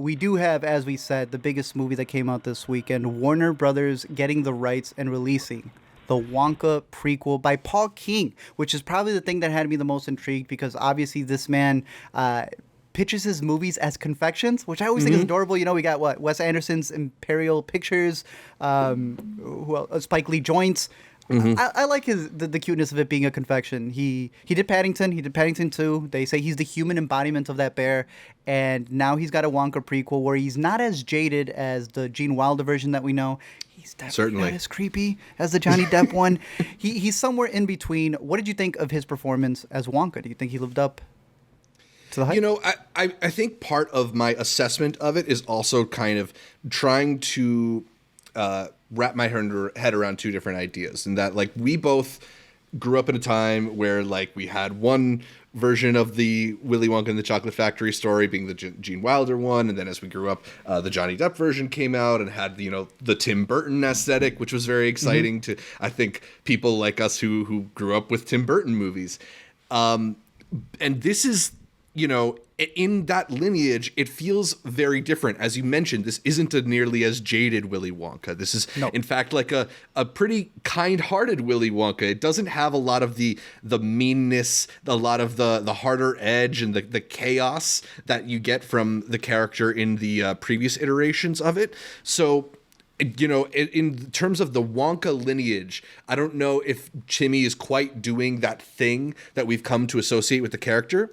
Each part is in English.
we do have, as we said, the biggest movie that came out this weekend, Warner Brothers getting the rights and releasing the Wonka prequel by Paul King, which is probably the thing that had me the most intrigued because obviously this man pitches his movies as confections, which I always think is adorable. You know, we got Wes Anderson's Imperial Pictures, Spike Lee Joints. I like the cuteness of it being a confection. He did Paddington. He did Paddington 2. They say he's the human embodiment of that bear. And now he's got a Wonka prequel where he's not as jaded as the Gene Wilder version that we know. He's definitely not as creepy as the Johnny Depp one. He's somewhere in between. What did you think of his performance as Wonka? Do you think he lived up to the hype? You know, I think part of my assessment of it is also kind of trying to wrap my head around two different ideas, and that, like, we both grew up in a time where, like, we had one version of the Willy Wonka and the Chocolate Factory story being the Gene Wilder one, and then as we grew up, the Johnny Depp version came out and had, you know, the Tim Burton aesthetic, which was very exciting to, I think, people like us who grew up with Tim Burton movies. And this is, you know, in that lineage, it feels very different. As you mentioned, this isn't a nearly as jaded Willy Wonka. This is, in fact, like a pretty kind-hearted Willy Wonka. It doesn't have a lot of the meanness, a lot of the harder edge and the chaos that you get from the character in the previous iterations of it. So, you know, in terms of the Wonka lineage, I don't know if Timmy is quite doing that thing that we've come to associate with the character.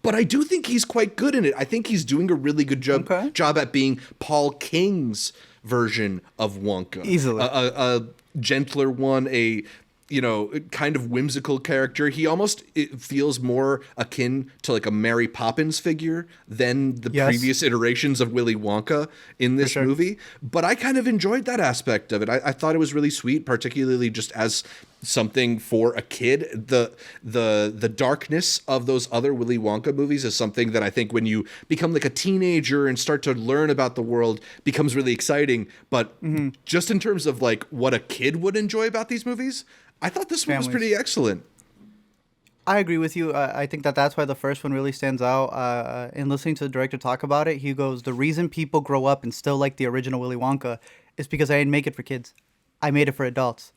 But I do think he's quite good in it. I think he's doing a really good job at being Paul King's version of Wonka. Easily. A gentler one, you know, kind of whimsical character. He almost feels more akin to like a Mary Poppins figure than the previous iterations of Willy Wonka in this movie. But I kind of enjoyed that aspect of it. I thought it was really sweet, particularly just as something for a kid. The darkness of those other Willy Wonka movies is something that I think when you become like a teenager and start to learn about the world becomes really exciting. But just in terms of like what a kid would enjoy about these movies, I thought this one was pretty excellent. I agree with you. I think that's why the first one really stands out. In listening to the director talk about it, he goes, the reason people grow up and still like the original Willy Wonka is because I didn't make it for kids. I made it for adults.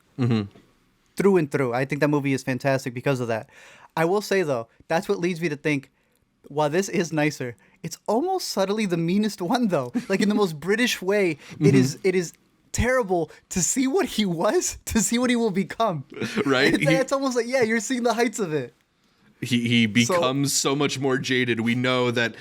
Through and through. I think that movie is fantastic because of that. I will say, though, that's what leads me to think, while this is nicer, it's almost subtly the meanest one, though. Like, in the most British way, it is terrible to see what he was, to see what he will become. Right? It's almost like, you're seeing the heights of it. He becomes so much more jaded. We know that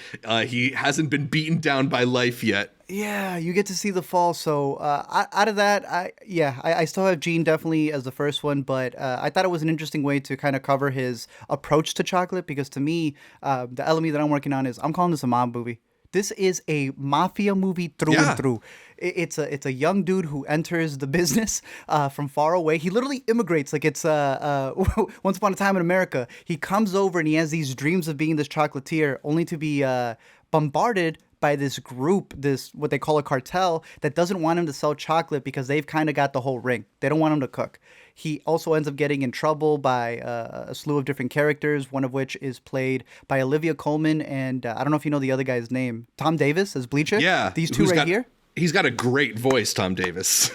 he hasn't been beaten down by life yet. Yeah, you get to see the fall. So out of that, I still have Gene definitely as the first one, but I thought it was an interesting way to kind of cover his approach to chocolate, because to me, the LME that I'm working on is, I'm calling this a mob movie. This is a mafia movie through and through. It's a young dude who enters the business from far away. He literally immigrates like it's Once Upon a Time in America. He comes over and he has these dreams of being this chocolatier, only to be bombarded by this group, this what they call a cartel, that doesn't want him to sell chocolate because they've kind of got the whole ring. They don't want him to cook. He also ends up getting in trouble by a slew of different characters, one of which is played by Olivia Colman, and I don't know if you know the other guy's name, Tom Davis as Bleacher. Yeah. These two here. He's got a great voice, Tom Davis.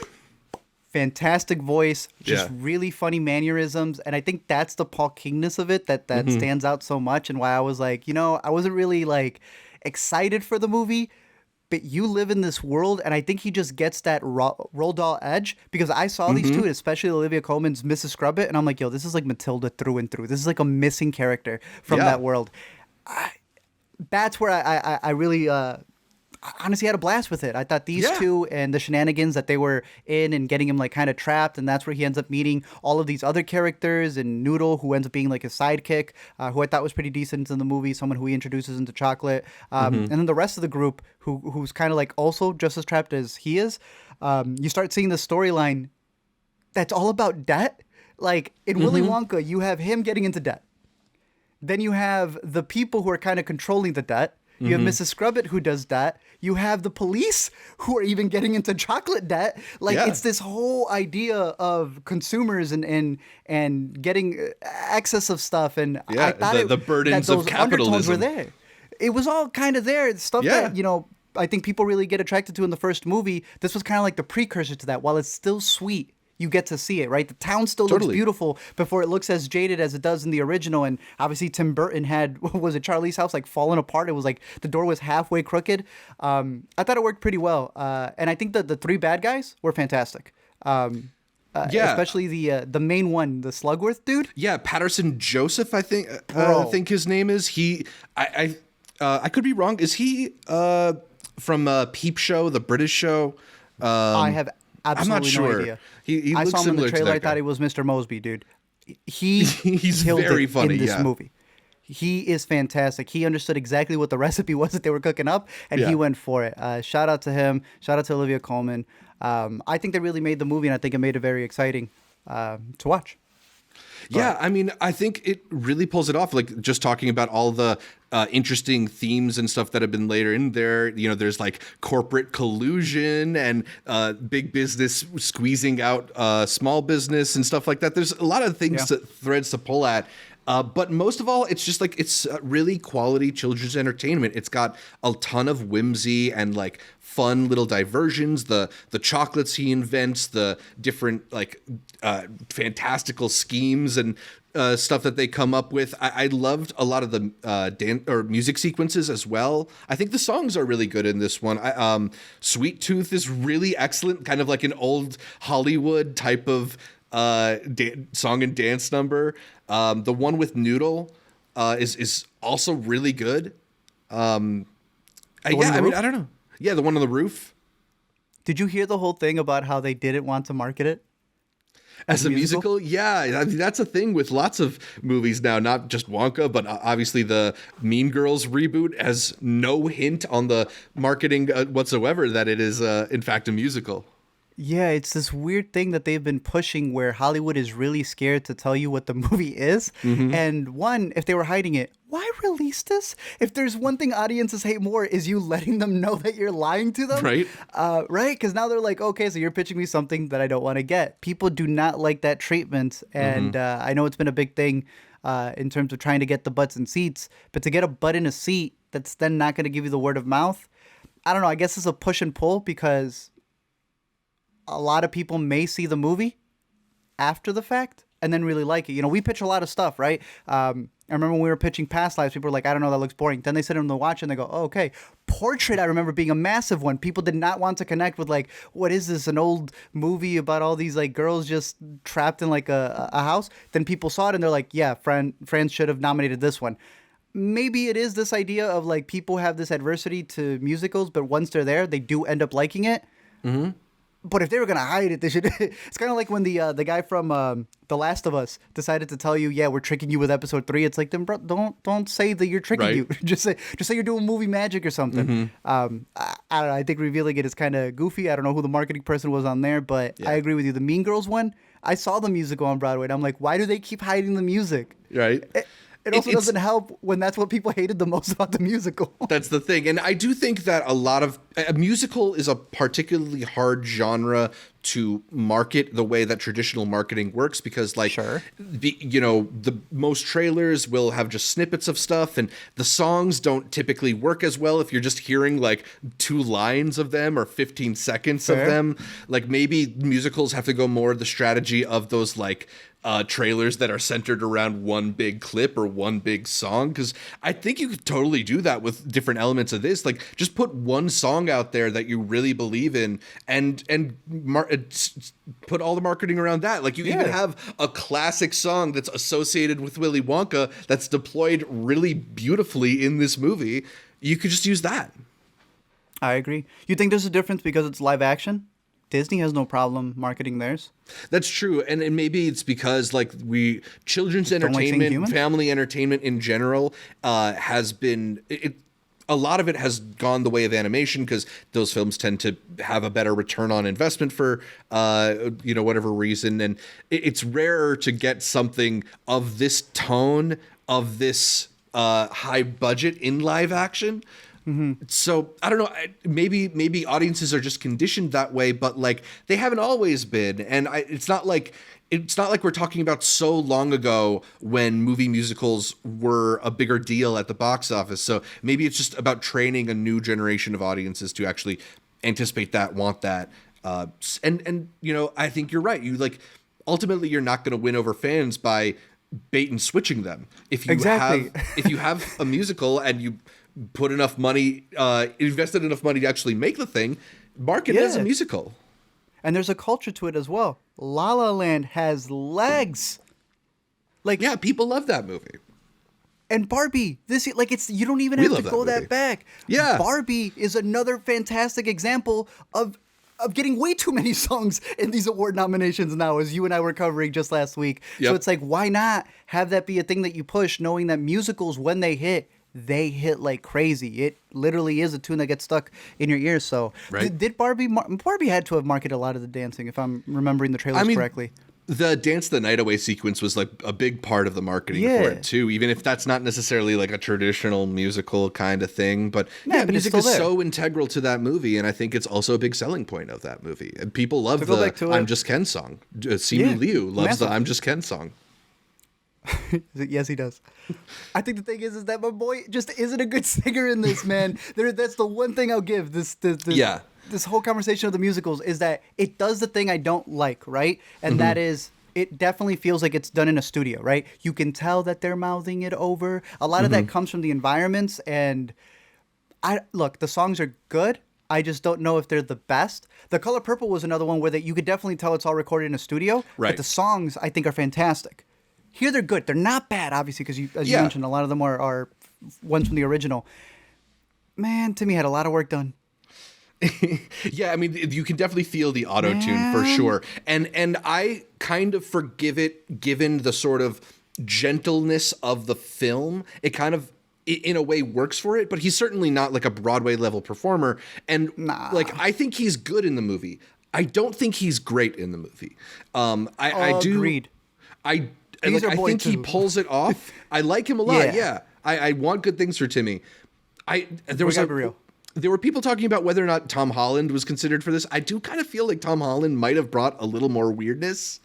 Fantastic voice, just really funny mannerisms, and I think that's the Paul Kingness of it that stands out so much, and why I was like, I wasn't really like excited for the movie, but you live in this world, and I think he just gets that Roald Dahl edge, because I saw these two, especially Olivia Colman's Mrs. Scrubbit, and I'm like, this is like Matilda through and through. This is like a missing character from that world. That's where I really honestly had a blast with it. I thought these two and the shenanigans that they were in and getting him like kind of trapped, and that's where he ends up meeting all of these other characters, and Noodle, who ends up being like his sidekick, who I thought was pretty decent in the movie, someone who he introduces into chocolate, and then the rest of the group who's kind of like also just as trapped as he is. You start seeing the storyline that's all about debt. Like in Willy Wonka, you have him getting into debt. Then you have the people who are kind of controlling the debt. You have Mrs. Scrubbit who does that. You have the police who are even getting into chocolate debt. Like it's this whole idea of consumers and getting excess of stuff. And I thought the burdens that those of capitalism undertones were there. It was all kind of there. Stuff that, I think people really get attracted to in the first movie. This was kind of like the precursor to that. While it's still sweet, you get to see it, right? The town still looks beautiful before it looks as jaded as it does in the original. And obviously Tim Burton had, was it Charlie's house, like falling apart? It was like the door was halfway crooked. I thought it worked pretty well. And I think that the three bad guys were fantastic. Especially the main one, the Slugworth dude. Yeah, Patterson Joseph, I think his name is. I could be wrong. Is he from Peep Show, the British show? I have absolutely I'm not sure. no idea. He I looks saw him in the similar to trailer. that I thought guy. he was Mr. Mosby, dude. He's very funny in this movie. He is fantastic. He understood exactly what the recipe was that they were cooking up, and he went for it. Shout out to him. Shout out to Olivia Colman. I think they really made the movie, and I think it made it very exciting to watch. Yeah, I mean, I think it really pulls it off. Like, just talking about all the interesting themes and stuff that have been later in there. You know, there's like corporate collusion and big business squeezing out small business and stuff like that. There's a lot of things, threads to pull at. But most of all, it's just like, it's really quality children's entertainment. It's got a ton of whimsy and like fun little diversions, the chocolates he invents, the different like fantastical schemes and stuff that they come up with. I loved a lot of the music sequences as well. I think the songs are really good in this one. Sweet Tooth is really excellent, kind of like an old Hollywood type of song and dance number. The one with Noodle is also really good. I mean, I don't know. Yeah, the one on the roof. Did you hear the whole thing about how they didn't want to market it as a musical? Yeah, I mean, that's a thing with lots of movies now, not just Wonka, but obviously the Mean Girls reboot has no hint on the marketing whatsoever that it is in fact a musical. Yeah, it's this weird thing that they've been pushing where Hollywood is really scared to tell you what the movie is. Mm-hmm. And one, if they were hiding it, why release this? If there's one thing audiences hate more is you letting them know that you're lying to them. Right. Right? Because now they're like, okay, so you're pitching me something that I don't want to get. People do not like that treatment. And I know it's been a big thing in terms of trying to get the butts in seats. But to get a butt in a seat that's then not going to give you the word of mouth, I don't know. I guess it's a push and pull because a lot of people may see the movie after the fact and then really like it. You know, we pitch a lot of stuff, right? I remember when we were pitching Past Lives, people were like, I don't know, that looks boring. Then they sit in the watch and they go, oh, okay. Portrait, I remember being a massive one. People did not want to connect with like, what is this, an old movie about all these like girls just trapped in like a house? Then people saw it and they're like, yeah, France should have nominated this one. Maybe it is this idea of like people have this adversity to musicals, but once they're there, they do end up liking it. Mm-hmm. But if they were gonna hide it, they should. It's kind of like when the guy from The Last of Us decided to tell you, yeah, we're tricking you with episode 3. It's like, then bro, don't say that you're tricking you. just say you're doing movie magic or something. Mm-hmm. I don't know. I think revealing it is kind of goofy. I don't know who the marketing person was on there, but I agree with you. The Mean Girls one, I saw the musical on Broadway, and I'm like, why do they keep hiding the music? Right. It also doesn't help when that's what people hated the most about the musical. That's the thing. And I do think that a musical is a particularly hard genre to market the way that traditional marketing works because like, the most trailers will have just snippets of stuff and the songs don't typically work as well if you're just hearing like 2 lines of them or 15 seconds of them. Like maybe musicals have to go more the strategy of those like trailers that are centered around one big clip or one big song, because I think you could totally do that with different elements of this. Like just put one song out there that you really believe in and put all the marketing around that. Like you even have a classic song that's associated with Willy Wonka that's deployed really beautifully in this movie. You could just use that. I agree. You think there's a difference because it's live action? Disney has no problem marketing theirs. That's true. And maybe it's because like children's entertainment, family entertainment in general has been a lot of it has gone the way of animation because those films tend to have a better return on investment for whatever reason. And it's rarer to get something of this tone, of this high budget in live action. So I don't know. Maybe audiences are just conditioned that way, but like they haven't always been. And it's not like we're talking about so long ago when movie musicals were a bigger deal at the box office. So maybe it's just about training a new generation of audiences to actually anticipate that, want that. And you know, I think you're right. You like ultimately you're not going to win over fans by bait and switching them. If you have a musical and you put enough money, invested enough money to actually make the thing, market it as a musical. And there's a culture to it as well. La La Land has legs. Like, yeah, people love that movie. And Barbie, you don't even have to go that back. Yeah. Barbie is another fantastic example of getting way too many songs in these award nominations now, as you and I were covering just last week. Yep. So it's like, why not have that be a thing that you push, knowing that musicals, when they hit like crazy. It literally is a tune that gets stuck in your ears. So did Barbie had to have marketed a lot of the dancing, if I'm remembering the trailers correctly. The Dance the Night Away sequence was like a big part of the marketing for it too, even if that's not necessarily like a traditional musical kind of thing. But but music is so integral to that movie, and I think it's also a big selling point of that movie. And people love the I'm Just Ken song. Simu Liu loves the I'm Just Ken song. Yes, he does. I think the thing is that my boy just isn't a good singer in this, man. That's the one thing I'll give this whole conversation of the musicals, is that it does the thing I don't like, right? And that is, it definitely feels like it's done in a studio, right? You can tell that they're mouthing it over. A lot of that comes from the environments, and look, the songs are good. I just don't know if they're the best. The Color Purple was another one where you could definitely tell it's all recorded in a studio, but the songs I think are fantastic. Here they're good. They're not bad, obviously, because as you mentioned, a lot of them are ones from the original. Man, Timmy had a lot of work done. Yeah, I mean, you can definitely feel the auto-tune for sure. And I kind of forgive it, given the sort of gentleness of the film. It kind of, in a way, works for it, but he's certainly not like a Broadway-level performer. And like, I think he's good in the movie. I don't think he's great in the movie. I do. Agreed. I think he pulls it off. I like him a lot. Yeah. I want good things for Timmy. There were people talking about whether or not Tom Holland was considered for this. I do kind of feel like Tom Holland might have brought a little more weirdness.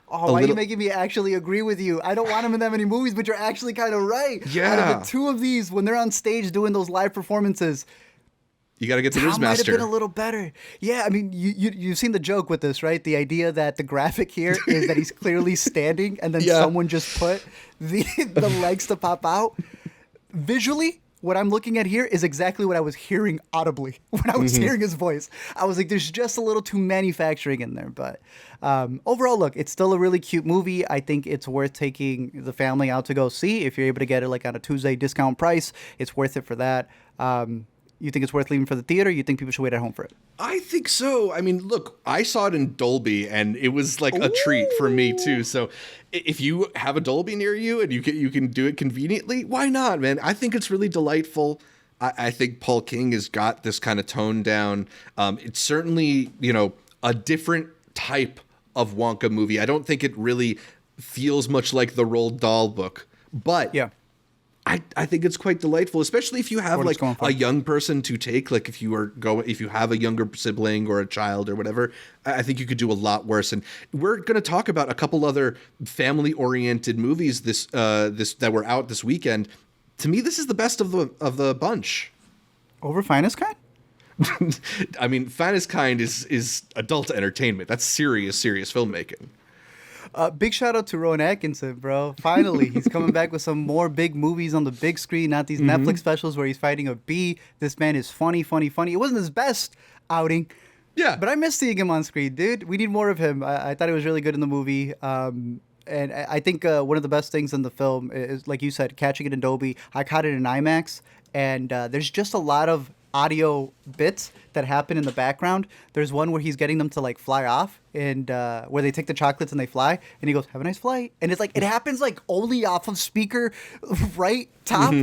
Oh, why are you making me actually agree with you? I don't want him in that many movies, but you're actually kind of right. Yeah. Out of the two of these, when they're on stage doing those live performances, you got to get the Newsmaster. Might have been a little better. Yeah, I mean, you've seen the joke with this, right? The idea that the graphic here is that he's clearly standing, and then someone just put the legs to pop out. Visually, what I'm looking at here is exactly what I was hearing audibly when I was hearing his voice. I was like, there's just a little too manufacturing in there. But overall, look, it's still a really cute movie. I think it's worth taking the family out to go see. If you're able to get it like on a Tuesday discount price, it's worth it for that. You think it's worth leaving for the theater? You think people should wait at home for it? I think so. I mean, look, I saw it in Dolby, and it was like a treat for me too. So, if you have a Dolby near you and you can do it conveniently, why not, man? I think it's really delightful. I think Paul King has got this kind of toned down. It's certainly, a different type of Wonka movie. I don't think it really feels much like the Roald Dahl book, but I think it's quite delightful, especially if you have like a young person to take, like if you have a younger sibling or a child or whatever. I think you could do a lot worse. And we're going to talk about a couple other family-oriented movies that were out this weekend. To me, this is the best of the bunch. Over Finest Kind? I mean, Finest Kind is adult entertainment. That's serious filmmaking. Big shout out to Rowan Atkinson, bro. Finally, he's coming back with some more big movies on the big screen, not these Netflix specials where he's fighting a bee. This man is funny. It wasn't his best outing. Yeah. But I miss seeing him on screen, dude. We need more of him. I thought he was really good in the movie. And I think one of the best things in the film is, like you said, catching it in Dolby. I caught it in IMAX, and there's just a lot of audio bits that happen in the background. There's one where he's getting them to like fly off, and where they take the chocolates and they fly, and he goes, "Have a nice flight." And it's like it happens like only off of speaker right top.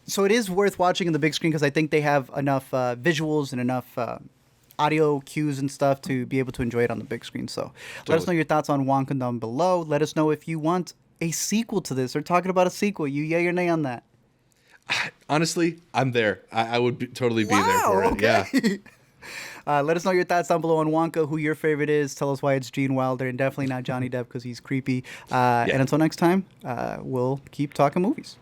So it is worth watching in the big screen because I think they have enough visuals and enough audio cues and stuff to be able to enjoy it on the big screen. So let us know your thoughts on Wonka down below. Let us know if you want a sequel to this or talking about a sequel. You yay or nay on that? Honestly, I'm there. I would totally be there for it. Okay. Yeah. Let us know your thoughts down below on Wonka, who your favorite is. Tell us why it's Gene Wilder and definitely not Johnny Depp because he's creepy. Yeah. And until next time, we'll keep talking movies.